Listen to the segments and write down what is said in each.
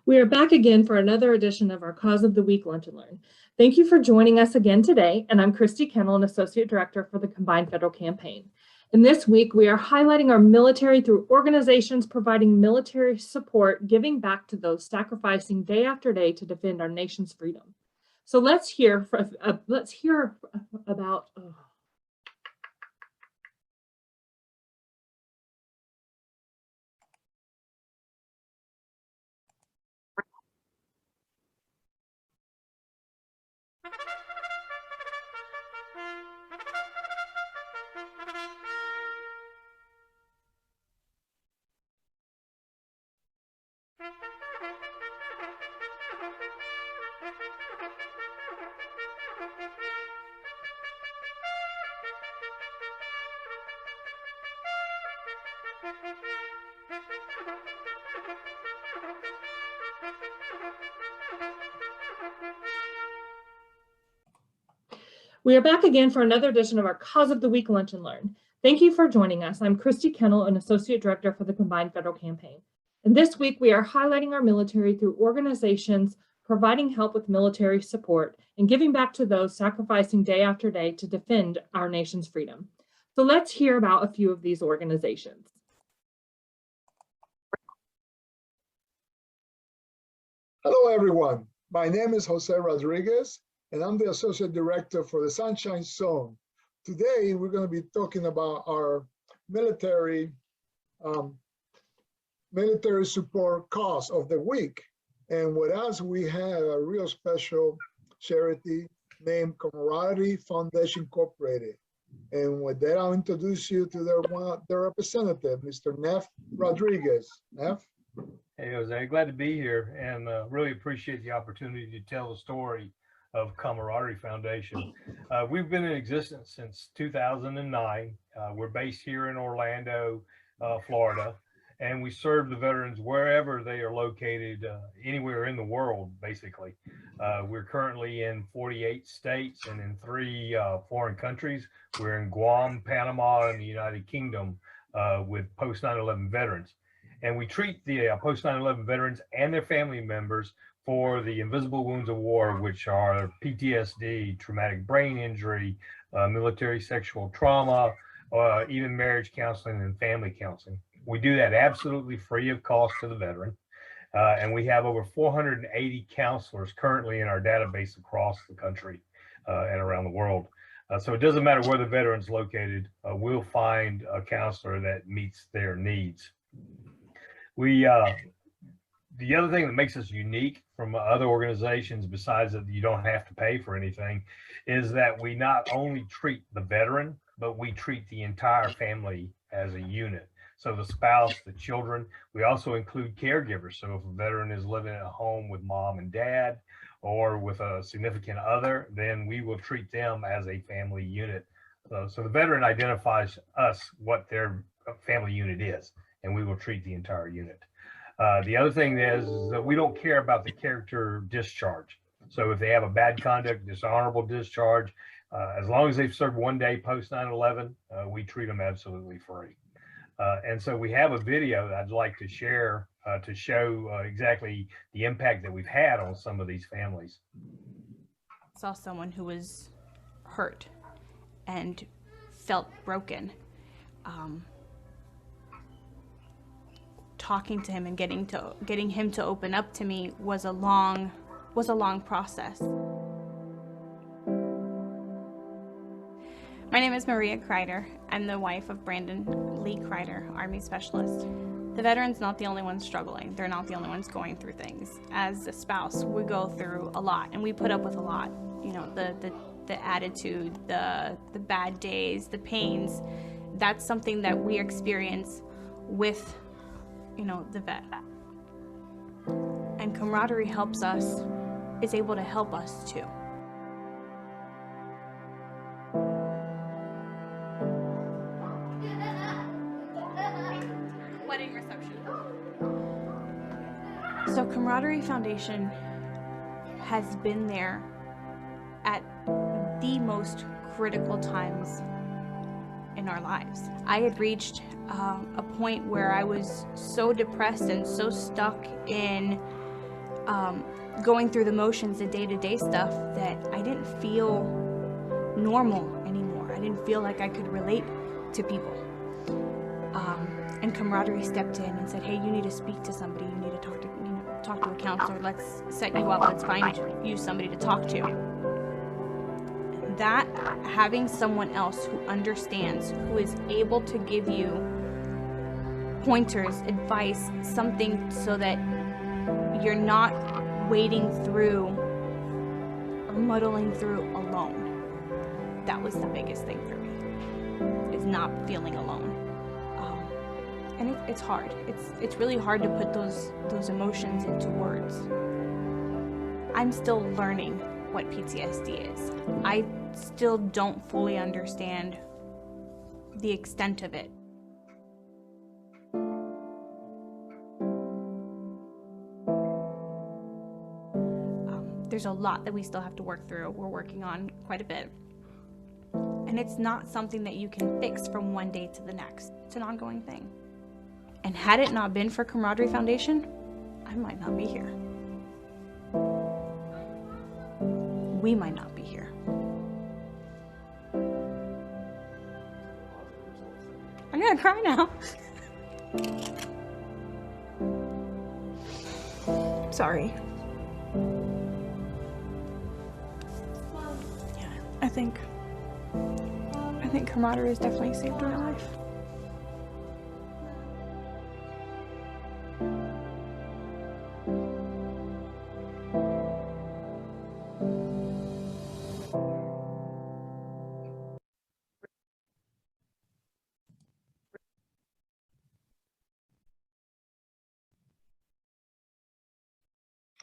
We are back again for another edition of our Cause of the Week Lunch and Learn. Thank you for joining us again today, and I'm Christy Kennel, an Associate Director for the Combined Federal Campaign. And this week, we are highlighting our military through organizations providing military support, giving back to those sacrificing day after day to defend our nation's freedom. So let's hear about. We are back again for another edition of our Cause of the Week Lunch and Learn. Thank you for joining us. I'm Christy Kennel, an Associate Director for the Combined Federal Campaign. And this week, we are highlighting our military through organizations providing help with military support and giving back to those sacrificing day after day to defend our nation's freedom. So let's hear about a few of these organizations. Hello, everyone. My name is Jose Rodriguez, and I'm the Associate Director for the Sunshine Zone. Today, we're going to be talking about our military support cause of the week. And with us, we have a real special charity named Camaraderie Foundation Incorporated. And with that, I'll introduce you to their representative, Mr. Neff Rodriguez. Neff? Hey, Jose, glad to be here and really appreciate the opportunity to tell the story of Camaraderie Foundation. We've been in existence since 2009. We're based here in Orlando, Florida, and we serve the veterans wherever they are located, anywhere in the world, basically. We're currently in 48 states and in 3 foreign countries. We're in Guam, Panama, and the United Kingdom with post 9/11 veterans. And we treat the post 9/11 veterans and their family members for the invisible wounds of war, which are PTSD, traumatic brain injury, military sexual trauma, even marriage counseling and family counseling. We do that absolutely free of cost to the veteran. And we have over 480 counselors currently in our database across the country and around the world. So it doesn't matter where the veteran's located, we'll find a counselor that meets their needs. The other thing that makes us unique from other organizations, besides that you don't have to pay for anything, is that we not only treat the veteran, but we treat the entire family as a unit. So the spouse, the children, we also include caregivers. So if a veteran is living at home with mom and dad or with a significant other, then we will treat them as a family unit. So the veteran identifies us what their family unit is, and we will treat the entire unit. The other thing is that we don't care about the character discharge. So if they have a bad conduct, dishonorable discharge, as long as they've served 1 day post 9/11, we treat them absolutely free. And so we have a video that I'd like to share to show exactly the impact that we've had on some of these families. I saw someone who was hurt and felt broken. Talking to him and getting him to open up to me was a long process. My name is Maria Kreider. I'm the wife of Brandon Lee Kreider, Army Specialist. The veteran's not the only ones struggling. They're not the only ones going through things. As a spouse, we go through a lot, and we put up with a lot. You know, the attitude, the bad days, the pains. That's something that we experience with, you know, the vet. And camaraderie is able to help us too. wedding reception. So Camaraderie Foundation has been there at the most critical times in our lives. I had reached a point where I was so depressed and so stuck in going through the motions and day-to-day stuff that I didn't feel normal anymore. I didn't feel like I could relate to people. And Camaraderie stepped in and said, hey, you need to speak to somebody. You need to talk to a counselor. Let's set you up. Let's find you somebody to talk to. That, having someone else who understands, who is able to give you pointers, advice, something so that you're not wading through or muddling through alone. That was the biggest thing for me, is not feeling alone. And it's hard. It's really hard to put those emotions into words. I'm still learning what PTSD is. I still don't fully understand the extent of it. There's a lot that we still have to work through. We're working on quite a bit. And it's not something that you can fix from one day to the next. It's an ongoing thing. And had it not been for Camaraderie Foundation, I might not be here. We might not be here. I'm gonna cry now. Sorry. Yeah, I think Camaraderie has definitely saved my life.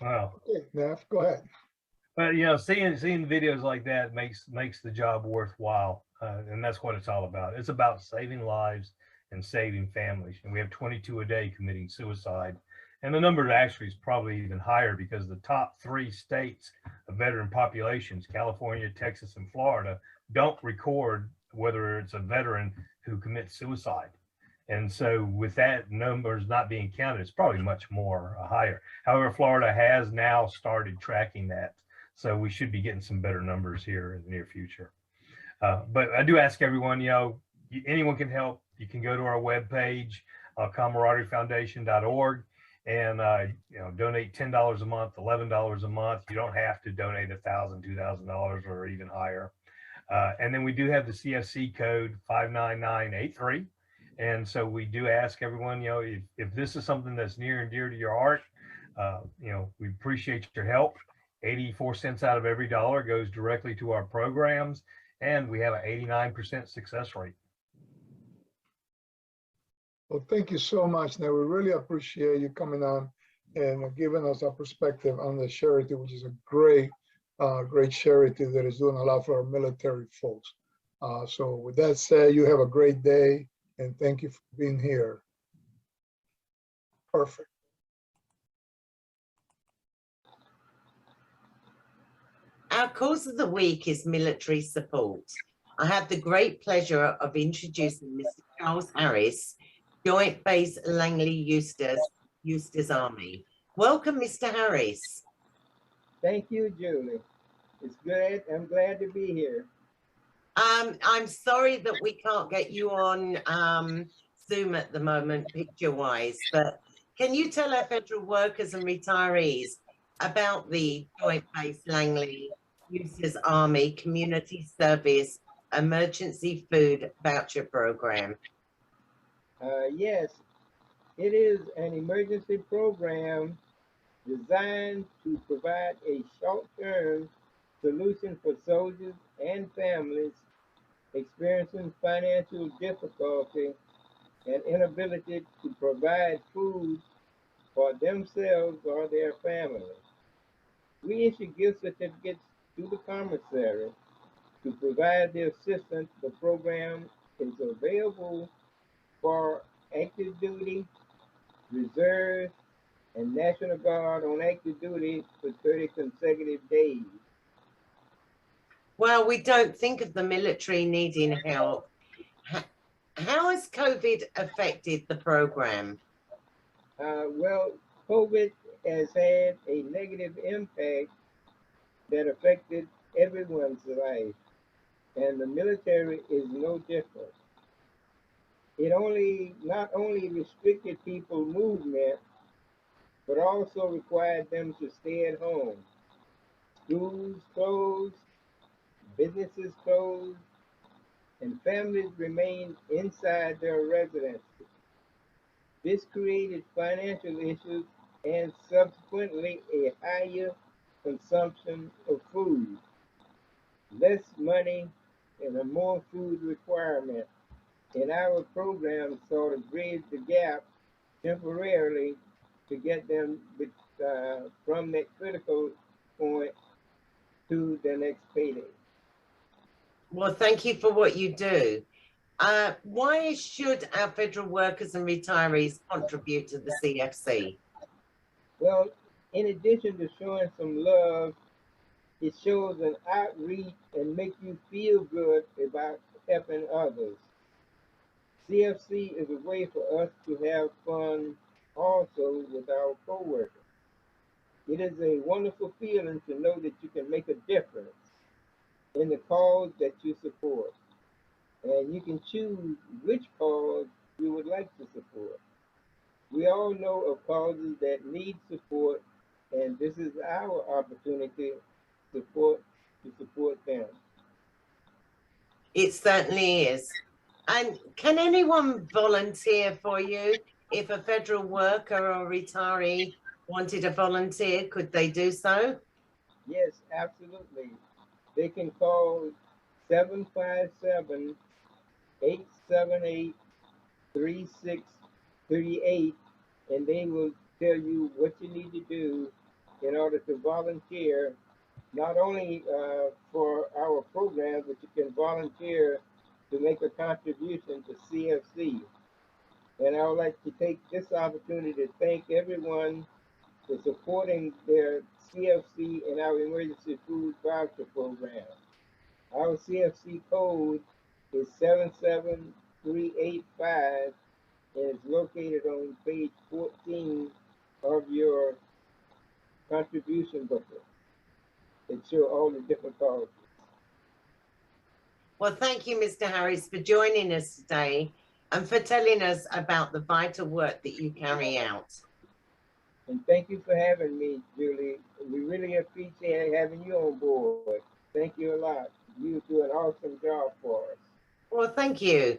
Wow. Okay, Neff, go ahead. But seeing videos like that makes the job worthwhile, and that's what it's all about. It's about saving lives and saving families. And we have 22 a day committing suicide, and the number actually is probably even higher because the top 3 states of veteran populations, California, Texas, and Florida, don't record whether it's a veteran who commits suicide. And so with that numbers not being counted, it's probably much more higher. However, Florida has now started tracking that. So we should be getting some better numbers here in the near future. But I do ask everyone, anyone can help. You can go to our webpage, camaradieriefoundation.org, and donate $10 a month, $11 a month. You don't have to donate $1,000, $2,000, or even higher. And then we do have the CFC code 59983. And so we do ask everyone, if this is something that's near and dear to your heart, we appreciate your help. 84 cents out of every dollar goes directly to our programs, and we have an 89% success rate. Well, thank you so much. Now, we really appreciate you coming on and giving us a perspective on the charity, which is a great charity that is doing a lot for our military folks. So with that said, you have a great day, and thank you for being here. Perfect. Our cause of the week is military support. I have the great pleasure of introducing Mr. Charles Harris, Joint Base Langley Eustis Army. Welcome, Mr. Harris. Thank you, Julie. It's good. I'm glad to be here. I'm sorry that we can't get you on Zoom at the moment, picture-wise, but can you tell our federal workers and retirees about the Joint Base Langley Eustis Army Community Service Emergency Food Voucher Program? Yes, it is an emergency program designed to provide a short-term solution for soldiers and families experiencing financial difficulty and inability to provide food for themselves or their families. We issue gift certificates to the commissary to provide the assistance. The program is available for active duty reserve, and National Guard on active duty for 30 consecutive days. Well, we don't think of the military needing help. How has COVID affected the program? Well, COVID has had a negative impact that affected everyone's life, and the military is no different. It not only restricted people movement, but also required them to stay at home. Schools closed, businesses closed, and families remained inside their residences. This created financial issues and subsequently a higher consumption of food, less money, and a more food requirement. And our program sort of bridged the gap temporarily to get them from that critical point to the next payday. Well, thank you for what you do. Why should our federal workers and retirees contribute to the CFC? Well, in addition to showing some love, it shows an outreach and make you feel good about helping others. CFC is a way for us to have fun also with our coworkers. It is a wonderful feeling to know that you can make a difference in the cause that you support. And you can choose which cause you would like to support. We all know of causes that need support, and this is our opportunity to support them. It certainly is. And can anyone volunteer for you? If a federal worker or retiree wanted to volunteer, could they do so? Yes, absolutely. They can call 757-878-3638, and they will tell you what you need to do in order to volunteer, not only for our program, but you can volunteer to make a contribution to CFC. And I would like to take this opportunity to thank everyone for supporting their CFC and our emergency food voucher program. Our CFC code is 77385 and it's located on page 14 of your contribution booklet. It shows all the different causes. Well, thank you, Mr. Harris, for joining us today and for telling us about the vital work that you carry out. And thank you for having me, Julie. We really appreciate having you on board. Thank you a lot. You do an awesome job for us. Well, thank you.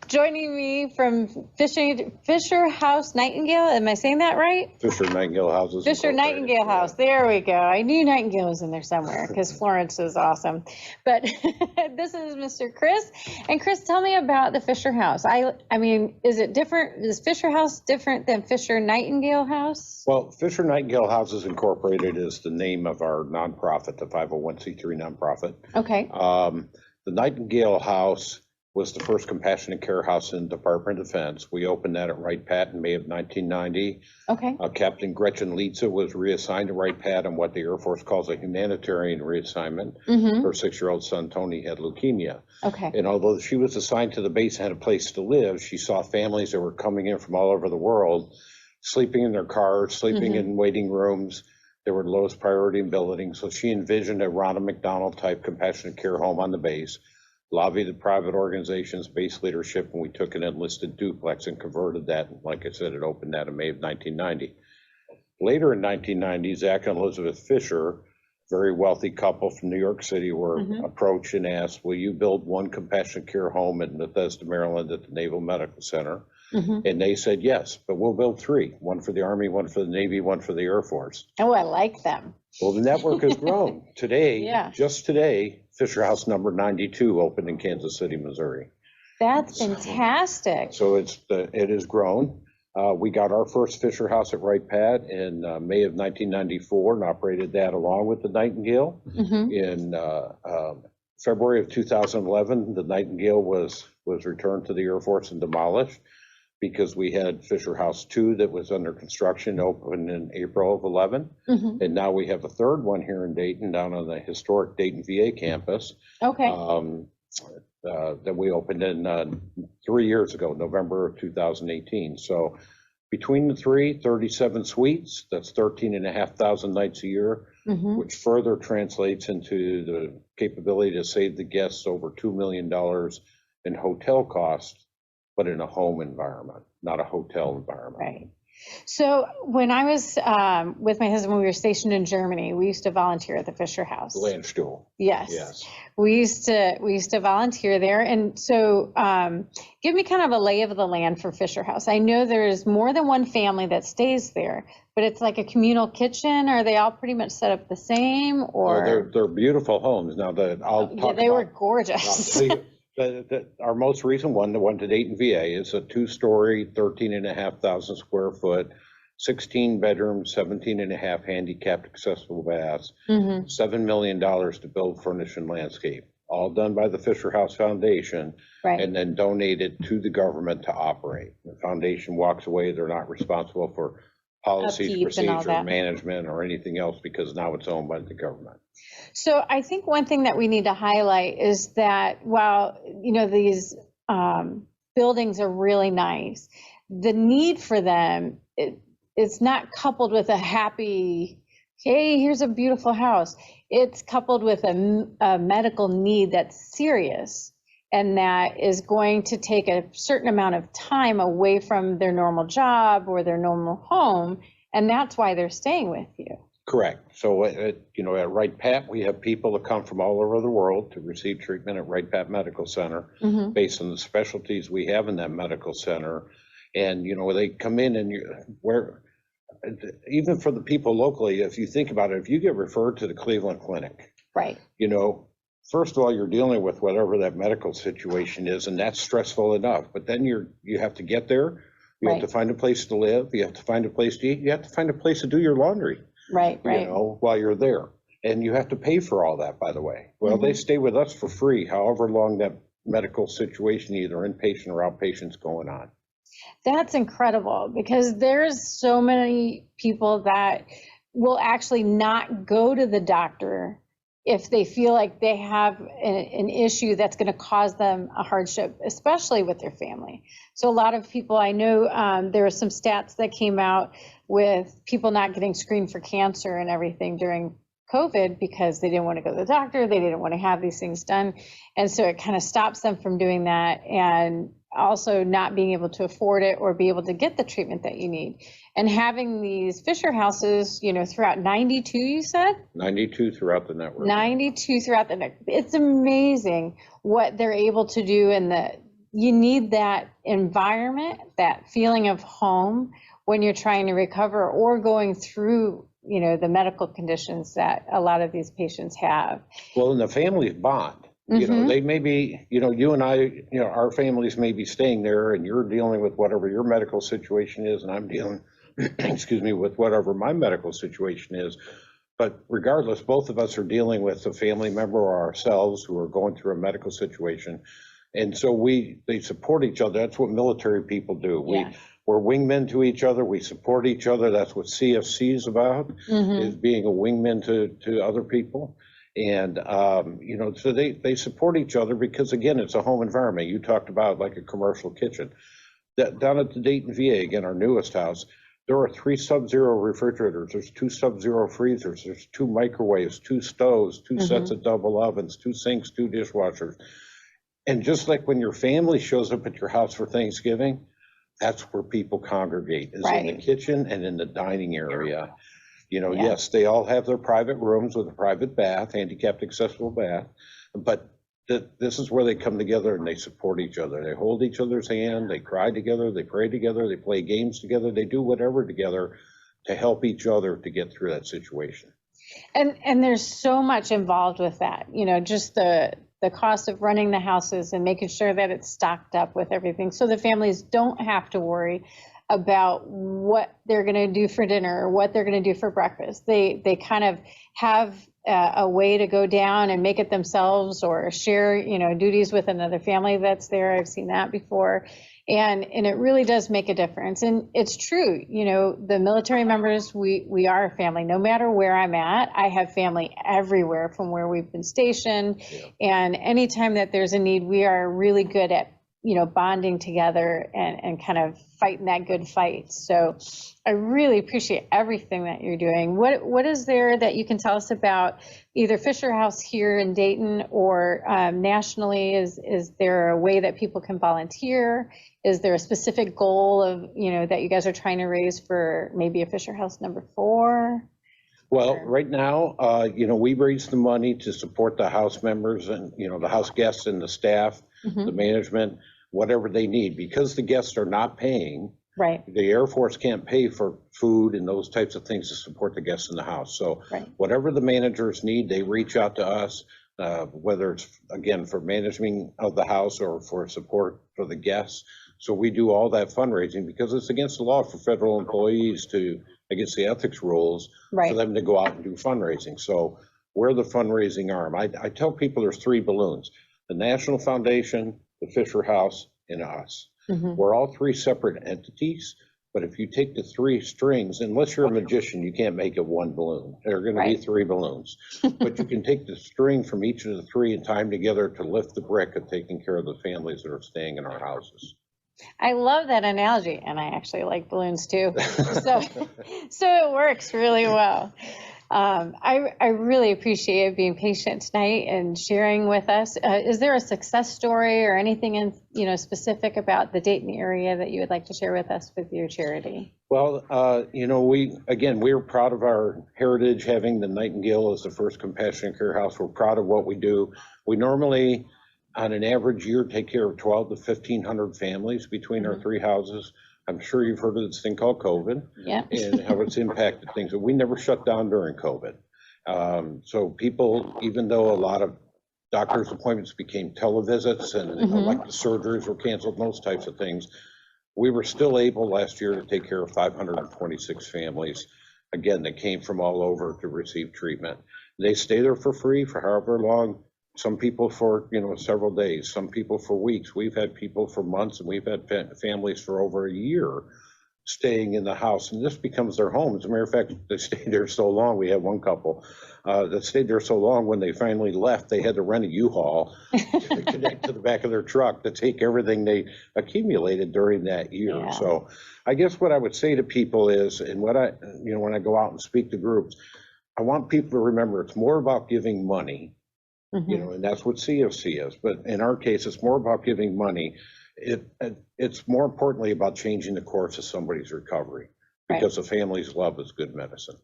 Joining me from Fisher House Nightingale. Am I saying that right? Fisher Nightingale Houses. Fisher Nightingale House. There we go. I knew Nightingale was in there somewhere because Florence is awesome. But this is Mr. Chris. And Chris, tell me about the Fisher House. I mean, is it different? Is Fisher House different than Fisher Nightingale House? Well, Fisher Nightingale Houses Incorporated is the name of our nonprofit, the 501c3 nonprofit. Okay. The Nightingale House was the first compassionate care house in the Department of Defense. We opened that at Wright Pat in May of 1990. Okay. Captain Gretchen Lietze was reassigned to Wright Pat on what the Air Force calls a humanitarian reassignment. Her 6-year-old son, Tony, had leukemia. Okay. And although she was assigned to the base and had a place to live, she saw families that were coming in from all over the world, sleeping in their cars, sleeping in waiting rooms. They were the lowest priority in buildings. So she envisioned a Ronald McDonald type compassionate care home on the base, lobbied the private organization's base leadership, and we took an enlisted duplex and converted that. Like I said, it opened that in May of 1990. Later in 1990, Zach and Elizabeth Fisher very wealthy couple from New York City were approached and asked, will you build one compassionate care home in Bethesda, Maryland at the Naval Medical Center? And they said, yes, but we'll build 3, one for the Army, one for the Navy, one for the Air Force. Oh, I like them. Well, the network has grown. Today, just today, Fisher House number 92 opened in Kansas City, Missouri. That's fantastic. So it has grown. We got our first Fisher House at Wright Pat in May of 1994 and operated that along with the Nightingale. In February of 2011, the Nightingale was returned to the Air Force and demolished because we had Fisher House 2 that was under construction, opened in April of 11. And now we have a third one here in Dayton, down on the historic Dayton VA campus. Okay. That we opened in 3 years ago, November of 2018. So between the 37 suites, that's 13,500 nights a year, which further translates into the capability to save the guests over $2 million in hotel costs, but in a home environment, not a hotel environment. Right. So when I was with my husband, we were stationed in Germany. We used to volunteer at the Fisher House. Landstuhl. Yes. We used to volunteer there. And so give me kind of a lay of the land for Fisher House. I know there's more than one family that stays there, but it's like a communal kitchen. Are they all pretty much set up the same? Or they're beautiful homes. Now they were gorgeous. Our most recent one, the one to Dayton VA, is a 2-story, 13,500 square foot, 16 bedrooms, 17 and a half handicapped accessible baths, $7 million to build, furnish, and landscape, all done by the Fisher House Foundation, and then donated to the government to operate. The foundation walks away. They're not responsible for policies, procedure, management, or anything else because now it's owned by the government. So I think one thing that we need to highlight is that while, these buildings are really nice, the need for them, it's not coupled with a happy, hey, here's a beautiful house. It's coupled with a medical need that's serious and that is going to take a certain amount of time away from their normal job or their normal home. And that's why they're staying with you. Correct. So, at Wright Pat, we have people that come from all over the world to receive treatment at Wright Pat Medical Center based on the specialties we have in that medical center. And, they come in and even for the people locally, if you think about it, if you get referred to the Cleveland Clinic, first of all, you're dealing with whatever that medical situation is, and that's stressful enough. But then you have to get there. You have to find a place to live. You have to find a place to eat. You have to find a place to do your laundry. While you're there. And you have to pay for all that, by the way. Well, they stay with us for free, however long that medical situation, either inpatient or outpatient's going on. That's incredible because there's so many people that will actually not go to the doctor if they feel like they have an issue that's going to cause them a hardship, especially with their family. So a lot of people, I know there are some stats that came out with people not getting screened for cancer and everything during COVID because they didn't want to go to the doctor, they didn't want to have these things done. And so it kind of stops them from doing that and also not being able to afford it or be able to get the treatment that you need. And having these Fisher houses, throughout 92, you said? 92 throughout the network. 92 throughout the network. It's amazing what they're able to do. And you need that environment, that feeling of home when you're trying to recover or going through, the medical conditions that a lot of these patients have. Well, and the families bond. They may be, you and I, our families may be staying there and you're dealing with whatever your medical situation is and I'm dealing, with whatever my medical situation is. But regardless, both of us are dealing with a family member or ourselves who are going through a medical situation. And so they support each other. That's what military people do. We're wingmen to each other. We support each other. That's what CFC is about, is being a wingman to other people. And, so they support each other because, again, it's a home environment. You talked about like a commercial kitchen. Down at the Dayton VA, again, our newest house, there are 3 Sub-Zero refrigerators. There's 2 Sub-Zero freezers. There's 2 microwaves, 2 stoves, 2 sets of double ovens, 2 sinks, 2 dishwashers. And just like when your family shows up at your house for Thanksgiving, that's where people congregate, is in the kitchen and in the dining area. You know, Yeah. yes, they all have their private rooms with a private bath, handicapped accessible bath, but this is where they come together and they support each other. They hold each other's hand, they cry together, they pray together, they play games together, they do whatever together to help each other to get through that situation. And there's so much involved with that, you know, just the cost of running the houses and making sure that it's stocked up with everything, so the families don't have to worry about what they're going to do for dinner or what they're going to do for breakfast. They kind of have a way to go down and make it themselves, or share, you know, duties with another family that's there. I've seen that before. And it really does make a difference. And it's true, you know, the military members, we are a family. No matter where I'm at, I have family everywhere from where we've been stationed. Yeah. And anytime that there's a need, we are really good at, you know, bonding together and kind of fighting that good fight. So I really appreciate everything that you're doing. What is there that you can tell us about either Fisher House here in Dayton or nationally? Is there a way that people can volunteer? Is there a specific goal of, you know, that you guys are trying to raise for maybe a Fisher House number 4? Well, right now, you know, we raise the money to support the house members and, you know, the house guests and the staff, Mm-hmm. the management, whatever they need, because the guests are not paying. Right. The Air Force can't pay for food and those types of things to support the guests in the house. So Right. whatever the managers need, they reach out to us, whether it's, again, for management of the house or for support for the guests. So we do all that fundraising because it's against the law for federal employees to, against the ethics rules, Right. for them to go out and do fundraising. So we're the fundraising arm. I tell people there's 3 balloons: the National Foundation, the Fisher House, and us. Mm-hmm. We're all 3 separate entities, but if you take the 3 strings, unless you're a magician, you can't make it 1 balloon. There are going to be Right. 3 balloons, but you can take the string from each of the 3 and tie them together to lift the brick of taking care of the families that are staying in our houses. I love that analogy, and I actually like balloons too. So it works really well. I really appreciate being patient tonight and sharing with us. Is there a success story or anything in, you know, specific about the Dayton area that you would like to share with us with your charity? Well, you know, we're proud of our heritage, having the Nightingale as the first compassionate care house. We're proud of what we do. We normally, on an average year, take care of 1,200 to 1,500 families between our 3 houses. I'm sure you've heard of this thing called COVID, Yeah. and how it's impacted things. But we never shut down during COVID. So people, even though a lot of doctor's appointments became televisits and elective surgeries were canceled, and those types of things, we were still able last year to take care of 526 families, again, that came from all over to receive treatment. They stay there for free for however long. Some people for, you know, several days, some people for weeks. We've had people for months, and we've had families for over a year staying in the house, and this becomes their home. As a matter of fact, they stayed there so long. We had one couple that stayed there so long, when they finally left, they had to rent a U-Haul to connect to the back of their truck to take everything they accumulated during that year. Yeah. So I guess what I would say to people is, and what I, you know, when I go out and speak to groups, I want people to remember it's more about giving money. You know, and that's what CFC is. But in our case, it's more about giving money. It's more importantly about changing the course of somebody's recovery, because the family's love is good medicine.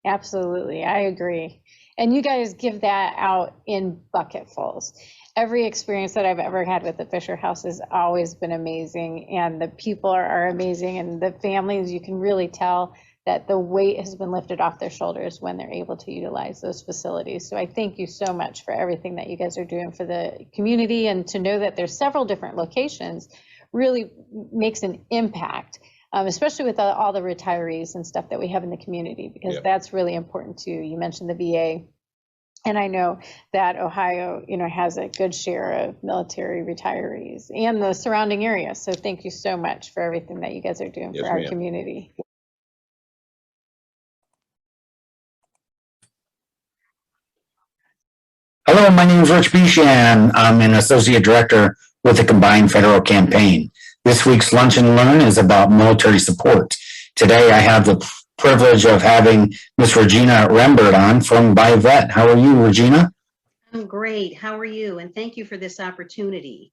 Absolutely, I agree. And you guys give that out in bucketfuls. Every experience that I've ever had with the Fisher House has always been amazing, and the people are amazing, and the families, you can really tell that the weight has been lifted off their shoulders when they're able to utilize those facilities. So I thank you so much for everything that you guys are doing for the community, and to know that there's several different locations really makes an impact, especially with all the retirees and stuff that we have in the community, because that's really important too. You mentioned the VA, and I know that Ohio, you know, has a good share of military retirees and the surrounding area. So thank you so much for everything that you guys are doing for our community. Hello, my name is Rich Bishan. I'm an associate director with the Combined Federal Campaign. This week's Lunch and Learn is about military support. Today, I have the privilege of having Miss Regina Rembert on from BuyVet. How are you, Regina? I'm great. How are you? And thank you for this opportunity.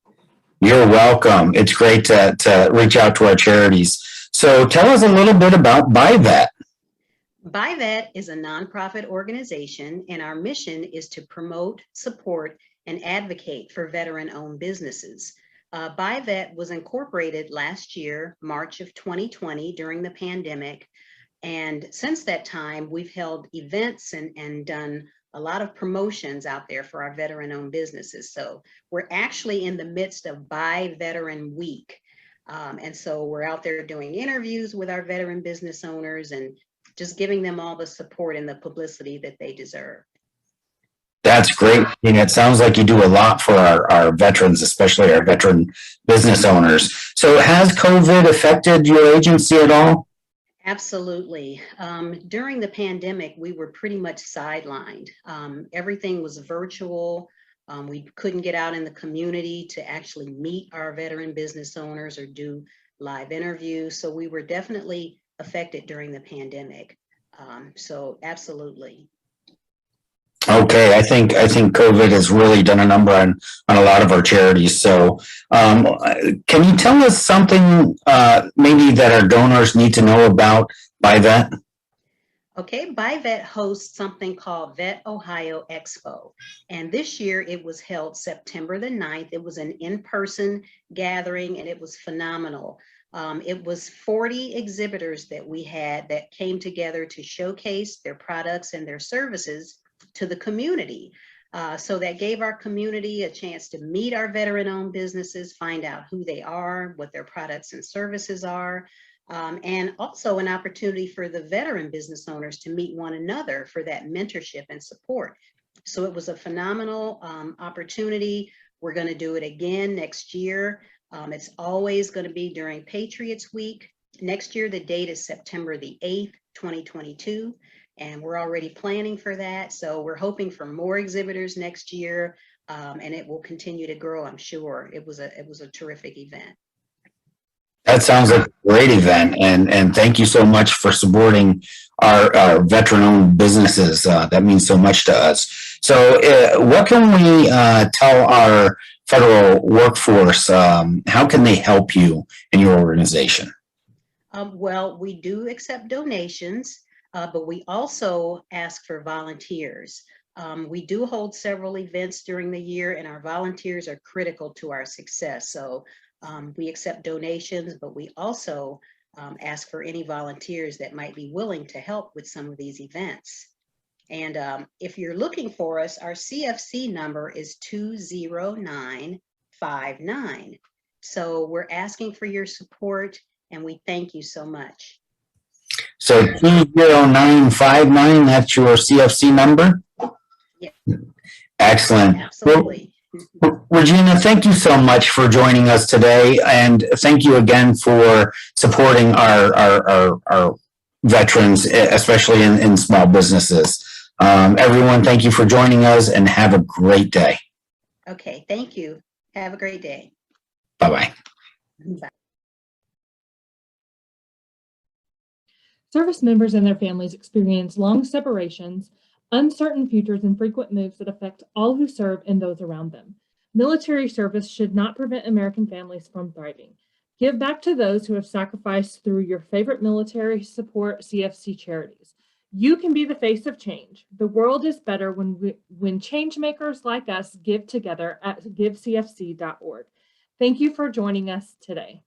You're welcome. It's great to reach out to our charities. So tell us a little bit about BuyVet. BuyVet is a nonprofit organization, and our mission is to promote, support, and advocate for veteran-owned businesses. BuyVet was incorporated last year, March of 2020, during the pandemic. And since that time, we've held events and done a lot of promotions out there for our veteran-owned businesses. So we're actually in the midst of Buy Veteran Week. And so we're out there doing interviews with our veteran business owners and just giving them all the support and the publicity that they deserve. That's great. And it sounds like you do a lot for our veterans, especially our veteran business owners. So has COVID affected your agency at all? Absolutely. During the pandemic, we were pretty much sidelined. Everything was virtual. We couldn't get out in the community to actually meet our veteran business owners or do live interviews. So we were definitely affected during the pandemic. So absolutely. Okay, I think COVID has really done a number on a lot of our charities. So can you tell us something maybe that our donors need to know about BuyVet? Okay, BuyVet hosts something called Vet Ohio Expo. And this year it was held September the 9th. It was an in-person gathering and it was phenomenal. It was 40 exhibitors that we had that came together to showcase their products and their services to the community. So that gave our community a chance to meet our veteran-owned businesses, find out who they are, what their products and services are, and also an opportunity for the veteran business owners to meet one another for that mentorship and support. So it was a phenomenal opportunity. We're going to do it again next year. It's always going to be during Patriots Week. Next year, the date is September the 8th, 2022. And we're already planning for that. So we're hoping for more exhibitors next year, and it will continue to grow, I'm sure. It was a terrific event. That sounds like a great event. And thank you so much for supporting our veteran-owned businesses. That means so much to us. So what can we tell our federal workforce? How can they help you in your organization? Well, we do accept donations. But we also ask for volunteers. We do hold several events during the year, and our volunteers are critical to our success. So we accept donations, but we also ask for any volunteers that might be willing to help with some of these events. And if you're looking for us, our CFC number is 20959. So we're asking for your support, and we thank you so much. So 20959, that's your CFC number? Yeah. Excellent. Absolutely. Well, Regina, thank you so much for joining us today. And thank you again for supporting our veterans, especially in small businesses. Everyone, thank you for joining us and have a great day. Okay, thank you. Have a great day. Bye-bye. Bye. Service members and their families experience long separations, uncertain futures, and frequent moves that affect all who serve and those around them. Military service should not prevent American families from thriving. Give back to those who have sacrificed through your favorite military support CFC Charities. You can be the face of change. The world is better when change makers like us give together at givecfc.org. Thank you for joining us today.